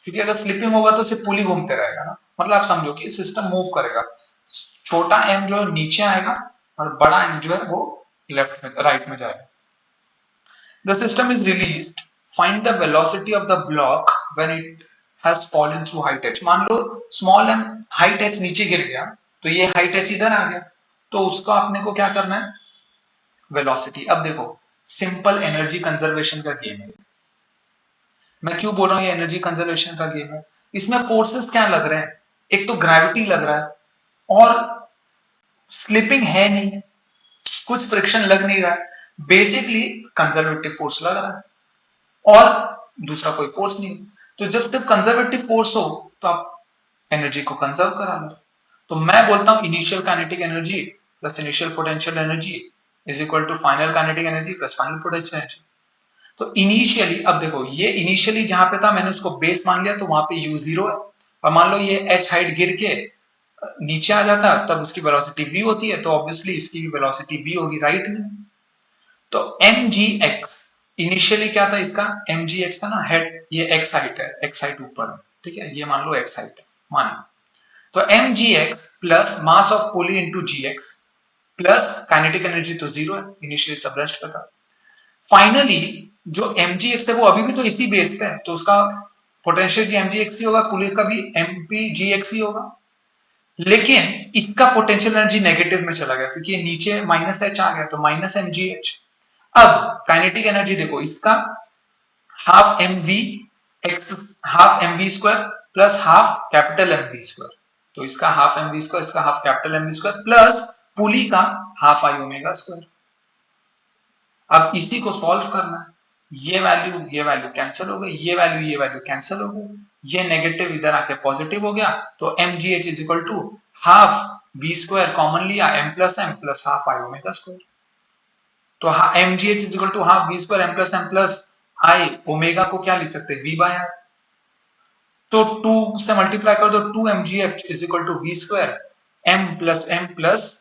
क्योंकि अगर स्लिपिंग होगा तो सिर्फ पुली घूमते रहेगा ना। मतलब आप समझो कि सिस्टम मूव करेगा, छोटा एम जो है नीचे आएगा और बड़ा एम जो है वो लेफ्ट में, राइट में जाएगा। The system is released, find the velocity of the block when it has fallen through height H. मान लो स्मॉल एम हाइट एच नीचे गिर गया, तो ये हाइट एच इधर आ गया, तो उसका अपने को क्या करना है, वेलोसिटी। अब देखो सिंपल एनर्जी कंजर्वेशन का गेम है। मैं क्यों बोल रहा हूं ये एनर्जी कंजर्वेशन का गेम है, इसमें फोर्सेस क्या लग रहे हैं, एक तो ग्रेविटी लग रहा है, और स्लिपिंग है नहीं, कुछ फ्रिक्शन लग नहीं रहा है, बेसिकली कंजर्वेटिव फोर्स लग रहा है, और दूसरा कोई फोर्स नहीं। तो जब सिर्फ कंजर्वेटिव फोर्स हो तो आप एनर्जी को कंजर्व करा लो। तो मैं बोलता हूं initial kinetic energy plus initial potential energy is equal to final kinetic energy plus final potential energy. तो इनिशियली अब देखो, ये इनिशियली जहां पे था मैंने उसको बेस मान लिया, तो वहां पे यू जीरो है। और मान लो ये एच हाइट गिर के नीचे आ जाता, तब उसकी वेलोसिटी वी होती है, तो ऑब्वियसली इसकी भी वेलोसिटी वी होगी राइट में। तो एम जी एक्स इनिशियली क्या था इसका, एम जी एक्स था ना हेड, ये एक्स हाइट है, एक्स हाइट ऊपर है, ठीक है, ये मान लो एक्स हाइट है माना। तो M G X plus mass of pulley into G X plus kinetic energy तो जीरो है, इनिशियली सब रेस्ट पे था। फाइनली जो एम जी एक्स है वो अभी भी तो इसी बेस पे है, तो उसका potential G M G X ही होगा, पुली का भी एम पी जी एक्स ही होगा। लेकिन इसका पोटेंशियल एनर्जी नेगेटिव में चला गया, क्योंकि ये नीचे माइनस एच आ गया, तो माइनस एम जी एच। अब काइनेटिक एनर्जी देखो इसका, half M V X, half M V square plus half capital M V square, तो इसका हाफ एम वी स्क्वायर, इसका half capital M V square plus pulley का half I omega square. अब इसी को solve करना है, ये वैल्यू कैंसिल हो गई, ये वैल्यू कैंसिल हो गई, ये नेगेटिव इधर आके पॉजिटिव हो गया, तो M G H is equal to half B square common लिया, M plus half I omega square. तो M G H is equal to half B square M plus I omega को क्या लिख सकते हैं, वी बाय आर। तो 2 से multiply कर दो, 2 M G H is equal to V square M plus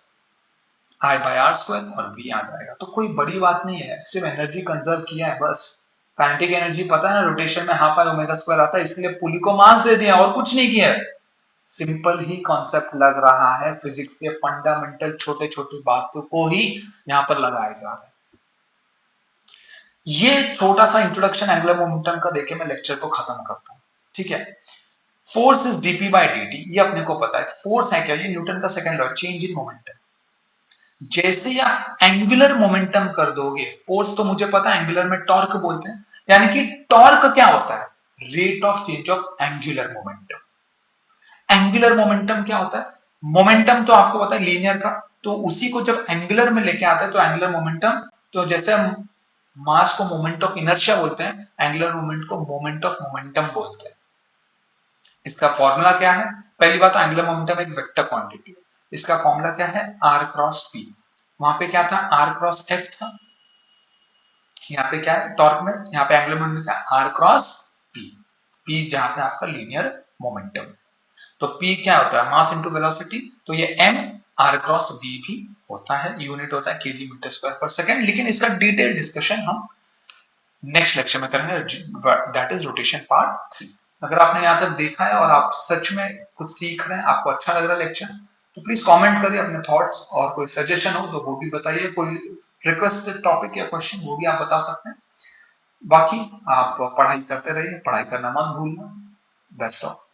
I by R square, और वी आ जाएगा। तो कोई बड़ी बात नहीं है, सिर्फ एनर्जी कंजर्व किया है बस। काइनेटिक एनर्जी पता है ना, रोटेशन में हाफ आई ओमेगा स्क्वायर आता है, इसलिए पुली को मास दे दिया और कुछ नहीं किया है। सिंपल ही कॉन्सेप्ट लग रहा है, फिजिक्स के फंडामेंटल छोटे छोटे बातों को ही यहाँ पर लगाया जा रहा है। ये छोटा सा इंट्रोडक्शन एंगुलर मोमेंटम का देके मैं लेक्चर को खत्म करता हूं, ठीक है। Force is DP by D, ये अपने को पता है। फोर्स है क्या, ये न्यूटन का second law, change in momentum. जैसे ही आप एंगुलर मोमेंटम कर दोगे, फोर्स तो मुझे पता है एंगुलर में टॉर्क बोलते हैं, यानी कि टॉर्क क्या होता है, rate of change of angular momentum. Angular momentum क्या होता है, मोमेंटम तो आपको पता है लीनियर का, तो उसी को जब एंगुलर में लेके आता है तो एंगुलर मोमेंटम। तो जैसे हम मास को मोमेंट ऑफ इनर्शिया बोलते हैं, एंगुलर मोमेंट को मोमेंट ऑफ मोमेंटम बोलते हैं। इसका फॉर्मूला क्या है, पहली बात तो एंगुलर मोमेंटम एक वेक्टर क्वांटिटी है, इसका फॉर्मूला क्या है, आर क्रॉस पी। वहां पे क्या था, आर क्रॉस एफ था, यहाँ पे क्या है टॉर्क में, यहाँ पे एंगुलर मोमेंटम क्या, आर क्रॉस पी। पी जहां पे आपका लीनियर मोमेंटम, तो P क्या होता है, मास इंटू वेलोसिटी, तो ये m r क्रॉस v भी होता है, यूनिट होता है kg मीटर स्क्वायर पर सेकंड। लेकिन इसका डिटेल डिस्कशन हम नेक्स्ट लेक्चर में करेंगे, दैट इज रोटेशन पार्ट 3। अगर आपने यहाँ तक देखा है और आप सच में कुछ सीख रहे हैं, आपको अच्छा लग रहा है लेक्चर, तो प्लीज कमेंट करिए अपने थॉट्स, और कोई सजेशन हो तो वो भी बताइए, कोई रिक्वेस्टेड टॉपिक या क्वेश्चन वो भी आप बता सकते हैं। बाकी आप पढ़ाई करते रहिए, पढ़ाई करना मत भूलना। Best of